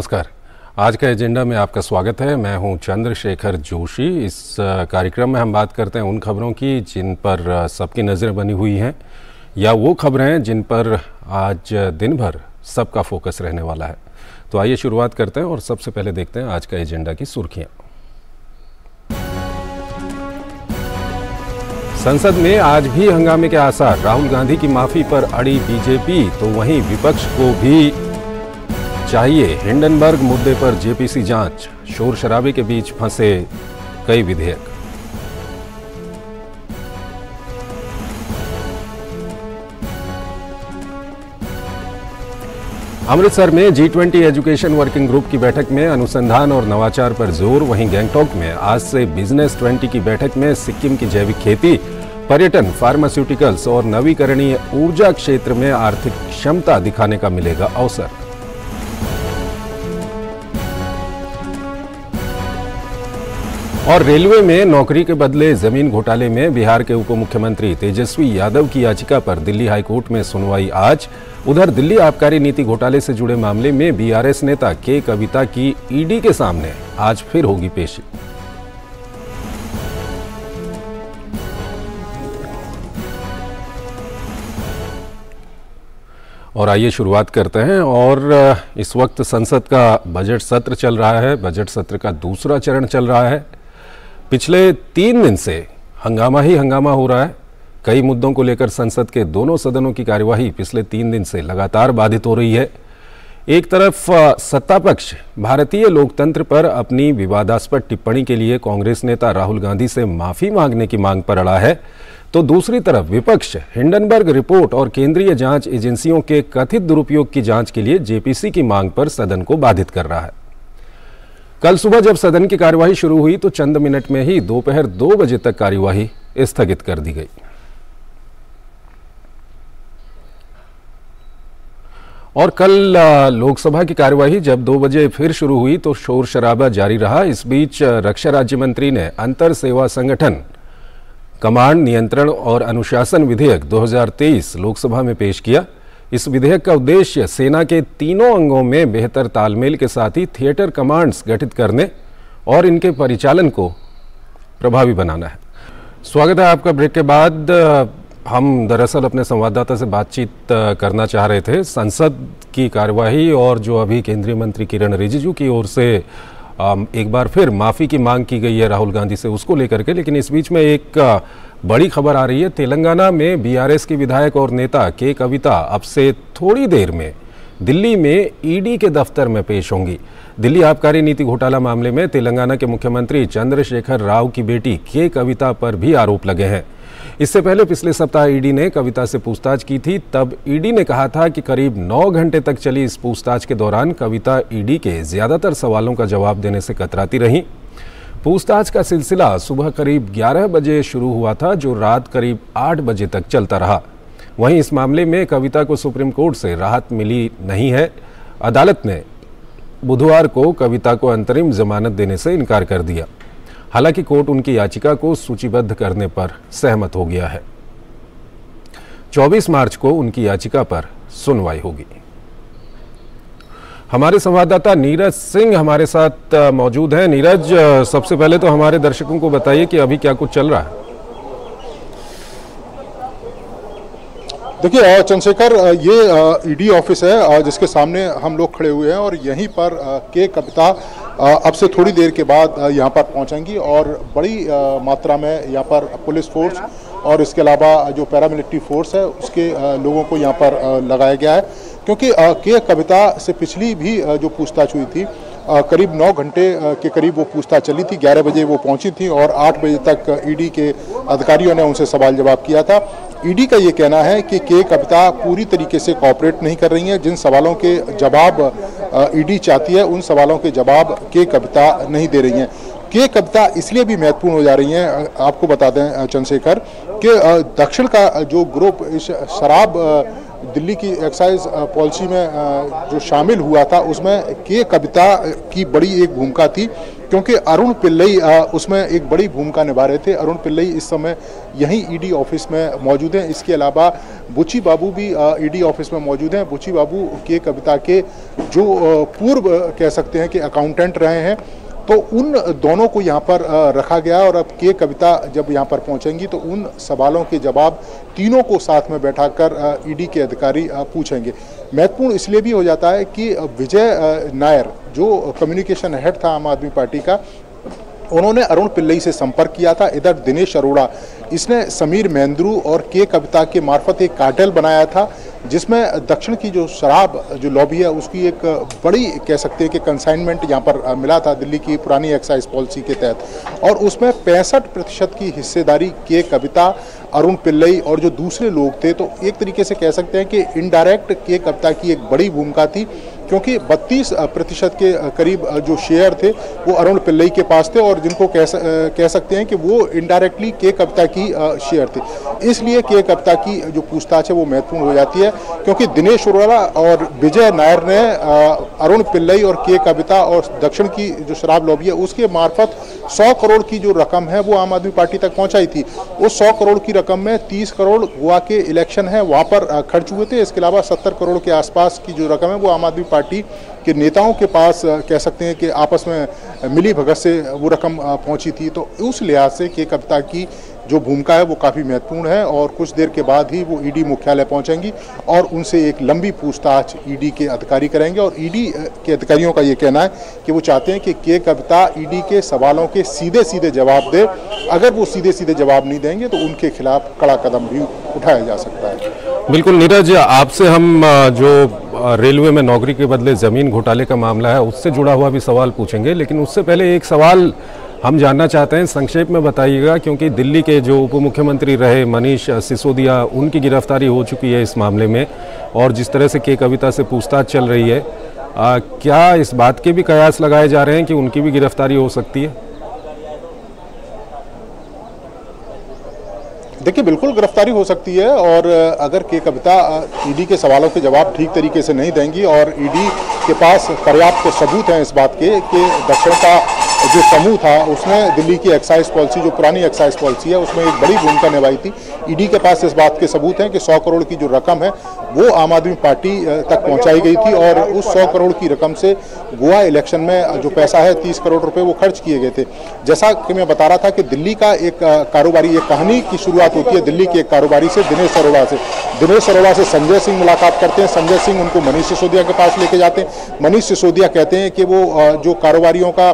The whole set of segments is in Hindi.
नमस्कार। आज का एजेंडा में आपका स्वागत है। मैं हूं चंद्रशेखर जोशी। इस कार्यक्रम में हम बात करते हैं उन खबरों की जिन पर सबकी नज़रें बनी हुई हैं या वो खबरें हैं जिन पर आज दिन भर सबका फोकस रहने वाला है। तो आइए शुरुआत करते हैं और सबसे पहले देखते हैं आज का एजेंडा की सुर्खियां। संसद में आज भी हंगामे के आसार। राहुल गांधी की माफी पर अड़ी बीजेपी, तो वहीं विपक्ष को भी चाहिए हिंडनबर्ग मुद्दे पर जेपीसी जांच। शोर शराबे के बीच फंसे कई विधेयक। अमृतसर में G20 एजुकेशन वर्किंग ग्रुप की बैठक में अनुसंधान और नवाचार पर जोर। वहीं गैंगटॉक में आज से बिजनेस 20 की बैठक में सिक्किम की जैविक खेती, पर्यटन, फार्मास्यूटिकल्स और नवीकरणीय ऊर्जा क्षेत्र में आर्थिक क्षमता दिखाने का मिलेगा अवसर। और रेलवे में नौकरी के बदले जमीन घोटाले में बिहार के उप मुख्यमंत्री तेजस्वी यादव की याचिका पर दिल्ली हाईकोर्ट में सुनवाई आज। उधर दिल्ली आबकारी नीति घोटाले से जुड़े मामले में बीआरएस नेता के कविता की ईडी के सामने आज फिर होगी पेशी। और आइए शुरुआत करते हैं। और इस वक्त संसद का बजट सत्र चल रहा है। बजट सत्र का दूसरा चरण चल रहा है। पिछले 3 दिन से हंगामा ही हंगामा हो रहा है। कई मुद्दों को लेकर संसद के दोनों सदनों की कार्यवाही पिछले 3 दिन से लगातार बाधित हो रही है। एक तरफ सत्ता पक्ष भारतीय लोकतंत्र पर अपनी विवादास्पद टिप्पणी के लिए कांग्रेस नेता राहुल गांधी से माफी मांगने की मांग पर अड़ा है, तो दूसरी तरफ विपक्ष हिंडनबर्ग रिपोर्ट और केंद्रीय जांच एजेंसियों के कथित दुरुपयोग की जांच के लिए जेपीसी की मांग पर सदन को बाधित कर रहा है। कल सुबह जब सदन की कार्यवाही शुरू हुई तो चंद मिनट में ही दोपहर 2 बजे तक कार्यवाही स्थगित कर दी गई। और कल लोकसभा की कार्यवाही जब 2 बजे फिर शुरू हुई तो शोर शराबा जारी रहा। इस बीच रक्षा राज्य मंत्री ने अंतर सेवा संगठन कमांड नियंत्रण और अनुशासन विधेयक 2023 लोकसभा में पेश किया। इस विधेयक का उद्देश्य सेना के तीनों अंगों में बेहतर तालमेल के साथ ही थिएटर कमांड्स गठित करने और इनके परिचालन को प्रभावी बनाना है। स्वागत है आपका। ब्रेक के बाद हम दरअसल अपने संवाददाता से बातचीत करना चाह रहे थे संसद की कार्यवाही और जो अभी केंद्रीय मंत्री किरण रिजिजू की ओर से एक बार फिर माफ़ी की मांग की गई है राहुल गांधी से, उसको लेकर के। लेकिन इस बीच में एक बड़ी खबर आ रही है। तेलंगाना में बीआरएस की विधायक और नेता के कविता अब से थोड़ी देर में दिल्ली में ईडी के दफ्तर में पेश होंगी। दिल्ली आबकारी नीति घोटाला मामले में तेलंगाना के मुख्यमंत्री चंद्रशेखर राव की बेटी के कविता पर भी आरोप लगे हैं। इससे पहले पिछले सप्ताह ईडी ने कविता से पूछताछ की थी। तब ईडी ने कहा था कि करीब 9 घंटे तक चली इस पूछताछ के दौरान कविता ईडी के ज्यादातर सवालों का जवाब देने से कतराती रहीं। पूछताछ का सिलसिला सुबह करीब 11 बजे शुरू हुआ था, जो रात करीब 8 बजे तक चलता रहा। वहीं इस मामले में कविता को सुप्रीम कोर्ट से राहत मिली नहीं है। अदालत ने बुधवार को कविता को अंतरिम जमानत देने से इनकार कर दिया। हालांकि कोर्ट उनकी याचिका को सूचीबद्ध करने पर सहमत हो गया है। 24 मार्च को उनकी याचिका पर सुनवाई होगी। हमारे संवाददाता नीरज सिंह हमारे साथ मौजूद हैं। नीरज, सबसे पहले तो हमारे दर्शकों को बताइए कि अभी क्या कुछ चल रहा है। देखिए चंद्रशेखर, ये ईडी ऑफिस है जिसके सामने हम लोग खड़े हुए हैं और यहीं पर के कविता अब से थोड़ी देर के बाद यहाँ पर पहुँचेंगी और बड़ी मात्रा में यहाँ पर पुलिस फोर्स और इसके अलावा जो पैरामिलिट्री फोर्स है उसके लोगों को यहाँ पर लगाया गया है, क्योंकि के कविता से पिछली भी जो पूछताछ हुई थी करीब 9 घंटे के करीब वो पूछताछ चली थी। 11 बजे वो पहुंची थी और 8 बजे तक ईडी के अधिकारियों ने उनसे सवाल जवाब किया था। ईडी का ये कहना है कि के कविता पूरी तरीके से कोऑपरेट नहीं कर रही हैं। जिन सवालों के जवाब ईडी चाहती है उन सवालों के जवाब के कविता नहीं दे रही हैं। के कविता इसलिए भी महत्वपूर्ण हो जा रही हैं, आपको बता दें चंद्रशेखर, कि दक्षिण का जो ग्रुप इस शराब दिल्ली की एक्साइज पॉलिसी में जो शामिल हुआ था उसमें के कविता की बड़ी एक भूमिका थी, क्योंकि अरुण पिल्लई उसमें एक बड़ी भूमिका निभा रहे थे। अरुण पिल्लई इस समय यहीं ईडी ऑफिस में मौजूद हैं। इसके अलावा बुच्ची बाबू भी ईडी ऑफिस में मौजूद हैं। बुच्ची बाबू के कविता के जो पूर्व कह सकते हैं कि अकाउंटेंट रहे हैं, तो उन दोनों को यहाँ पर रखा गया और अब के कविता जब यहाँ पर पहुँचेंगी तो उन सवालों के जवाब तीनों को साथ में बैठाकर ईडी के अधिकारी पूछेंगे। महत्वपूर्ण इसलिए भी हो जाता है कि विजय नायर जो कम्युनिकेशन हेड था आम आदमी पार्टी का, उन्होंने अरुण पिल्लई से संपर्क किया था। इधर दिनेश अरोड़ा, इसने समीर महेंद्रू और के कविता के मार्फत एक कार्टेल बनाया था, जिसमें दक्षिण की जो शराब जो लॉबी है उसकी एक बड़ी कह सकते हैं कि कंसाइनमेंट यहाँ पर मिला था दिल्ली की पुरानी एक्साइज पॉलिसी के तहत, और उसमें 65% की हिस्सेदारी के कविता, अरुण पिल्लई और जो दूसरे लोग थे। तो एक तरीके से कह सकते हैं कि इनडायरेक्ट के कविता की एक बड़ी भूमिका थी, क्योंकि 32% के करीब जो शेयर थे वो अरुण पिल्लई के पास थे और जिनको कह सकते हैं कि वो इनडायरेक्टली के कविता की शेयर थे। इसलिए के कविता की जो पूछताछ है वो महत्वपूर्ण हो जाती है, क्योंकि दिनेश अरोड़ा और विजय नायर ने अरुण पिल्लई और के कविता और दक्षिण की जो शराब लॉबी है उसके मार्फत 100 करोड़ की जो रकम है वो आम आदमी पार्टी तक पहुंचाई थी। उस 100 करोड़ की रकम में 30 करोड़ गोवा के इलेक्शन है वहाँ पर खर्च हुए थे। इसके अलावा 70 करोड़ के आसपास की जो रकम है वो आम आदमी पार्टी के नेताओं के पास कह सकते हैं कि आपस में मिली भगत से वो रकम पहुंची थी। तो उस लिहाज से के कविता की जो भूमिका है वो काफ़ी महत्वपूर्ण है और कुछ देर के बाद ही वो ईडी मुख्यालय पहुंचेंगी और उनसे एक लंबी पूछताछ ईडी के अधिकारी करेंगे। और ईडी के अधिकारियों का ये कहना है कि वो चाहते हैं कि के कविता ईडी के सवालों के सीधे सीधे जवाब दे। अगर वो सीधे सीधे जवाब नहीं देंगे तो उनके खिलाफ कड़ा कदम भी उठाया जा सकता है। बिल्कुल नीरज, आपसे हम जो रेलवे में नौकरी के बदले ज़मीन घोटाले का मामला है उससे जुड़ा हुआ भी सवाल पूछेंगे, लेकिन उससे पहले एक सवाल हम जानना चाहते हैं, संक्षेप में बताइएगा, क्योंकि दिल्ली के जो उप मुख्यमंत्री रहे मनीष सिसोदिया, उनकी गिरफ्तारी हो चुकी है इस मामले में, और जिस तरह से के कविता से पूछताछ चल रही है, क्या इस बात के भी कयास लगाए जा रहे हैं कि उनकी भी गिरफ्तारी हो सकती है? देखिए, बिल्कुल गिरफ्तारी हो सकती है, और अगर के कविता ईडी के सवालों के जवाब ठीक तरीके से नहीं देंगी और ईडी के पास पर्याप्त सबूत हैं इस बात के कि दक्षिण का जो समूह था उसने दिल्ली की एक्साइज पॉलिसी, जो पुरानी एक्साइज पॉलिसी है, उसमें एक बड़ी भूमिका निभाई थी। ईडी के पास इस बात के सबूत हैं कि 100 करोड़ की जो रकम है वो आम आदमी पार्टी तक पहुंचाई गई थी और उस 100 करोड़ की रकम से गोवा इलेक्शन में जो पैसा है 30 करोड़ रुपए वो खर्च किए गए थे। जैसा कि मैं बता रहा था कि दिल्ली का एक कारोबारी, एक कहानी की शुरुआत होती है दिल्ली के एक कारोबारी से, दिनेश अरोड़ा से। दिनेश अरोड़ा से संजय सिंह मुलाकात करते हैं, संजय सिंह उनको मनीष सिसोदिया के पास लेके जाते हैं। मनीष सिसोदिया कहते हैं कि वो जो कारोबारियों का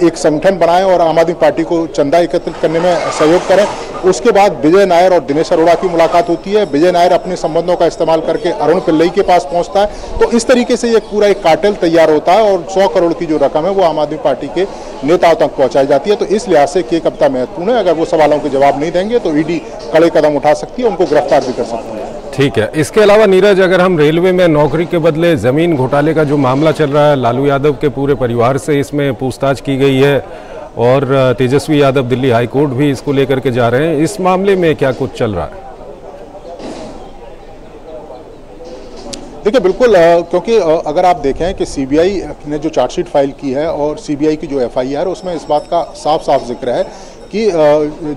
एक संगठन बनाएं और आम आदमी पार्टी को चंदा एकत्रित करने में सहयोग करें। उसके बाद विजय नायर और दिनेश अरोड़ा की मुलाकात होती है। विजय नायर अपने संबंधों का इस्तेमाल करके अरुण पिल्लई के पास पहुंचता है। तो इस तरीके से ये पूरा एक कार्टेल तैयार होता है और 100 करोड़ की जो रकम है वो आम आदमी पार्टी के नेताओं तक पहुंचाई जाती है। तो इस लिहाज से के कविता महत्वपूर्ण है। अगर वो सवालों के जवाब नहीं देंगे तो ईडी कड़े कदम उठा सकती है, उनको गिरफ्तार भी कर सकती है। ठीक है। इसके अलावा नीरज, अगर हम रेलवे में नौकरी के बदले ज़मीन घोटाले का जो मामला चल रहा है, लालू यादव के पूरे परिवार से इसमें पूछताछ की गई है और तेजस्वी यादव दिल्ली हाई कोर्ट भी इसको लेकर के जा रहे हैं, इस मामले में क्या कुछ चल रहा है? देखिए, बिल्कुल, क्योंकि अगर आप देखें कि सीबीआई ने जो चार्जशीट फाइल की है और सीबीआई की जो एफआईआर, उसमें इस बात का साफ साफ जिक्र है कि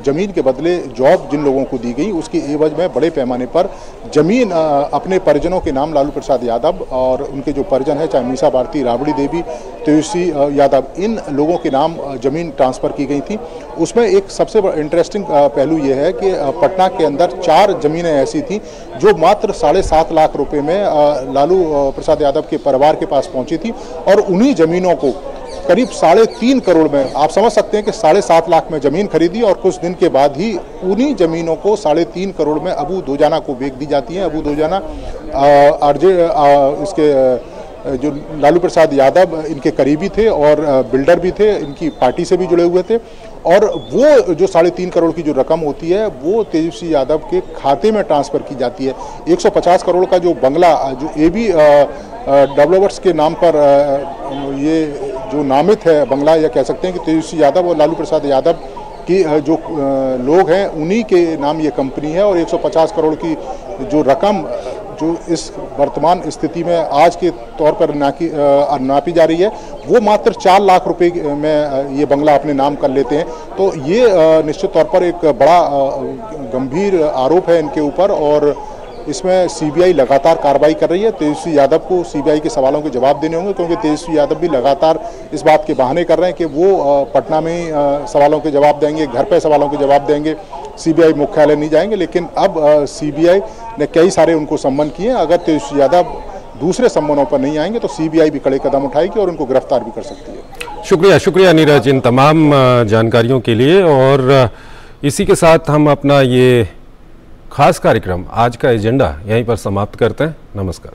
ज़मीन के बदले जॉब जिन लोगों को दी गई उसकी एवज में बड़े पैमाने पर ज़मीन अपने परिजनों के नाम, लालू प्रसाद यादव और उनके जो परिजन है, चाहे मीसा भारती, राबड़ी देवी, तेजस्वी यादव, इन लोगों के नाम ज़मीन ट्रांसफ़र की गई थी। उसमें एक सबसे इंटरेस्टिंग पहलू ये है कि पटना के अंदर 4 ज़मीनें ऐसी थी जो मात्र 7.5 लाख रुपए में लालू प्रसाद यादव के परिवार के पास पहुंची थी और उन्हीं ज़मीनों को करीब 3.5 करोड़ में, आप समझ सकते हैं कि 7.5 लाख में ज़मीन खरीदी और कुछ दिन के बाद ही उन्हीं ज़मीनों को 3.5 करोड़ में अबू दोजाना को बेच दी जाती है। अबू दोजाना इसके जो लालू प्रसाद यादव इनके करीबी थे और बिल्डर भी थे, इनकी पार्टी से भी जुड़े हुए थे, और वो जो 3.5 करोड़ की जो रकम होती है वो तेजस्वी यादव के खाते में ट्रांसफ़र की जाती है। 150 करोड़ का जो बंगला जो एबी डेवलपर्स के नाम पर ये जो नामित है बंगला, या कह सकते हैं कि तेजस्वी यादव और लालू प्रसाद यादव की जो लोग हैं उन्हीं के नाम ये कंपनी है, और 150 करोड़ की जो रकम जो इस वर्तमान स्थिति में आज के तौर पर नापी जा रही है, वो मात्र 4 लाख रुपए में ये बंगला अपने नाम कर लेते हैं। तो ये निश्चित तौर पर एक बड़ा गंभीर आरोप है इनके ऊपर, और इसमें सीबीआई लगातार कार्रवाई कर रही है। तेजस्वी यादव को सीबीआई के सवालों के जवाब देने होंगे, क्योंकि तेजस्वी यादव भी लगातार इस बात के बहाने कर रहे हैं कि वो पटना में ही सवालों के जवाब देंगे, घर पे सवालों के जवाब देंगे, सीबीआई मुख्यालय नहीं जाएंगे। लेकिन अब सीबीआई ने कई सारे उनको सम्मन किए। अगर तेजस्वी यादव दूसरे सम्मनों पर नहीं आएंगे तो सीबीआई भी कड़े कदम उठाएगी और उनको गिरफ्तार भी कर सकती है। शुक्रिया नीरज इन तमाम जानकारियों के लिए। और इसी के साथ हम अपना ये खास कार्यक्रम आज का एजेंडा यहीं पर समाप्त करते हैं। नमस्कार।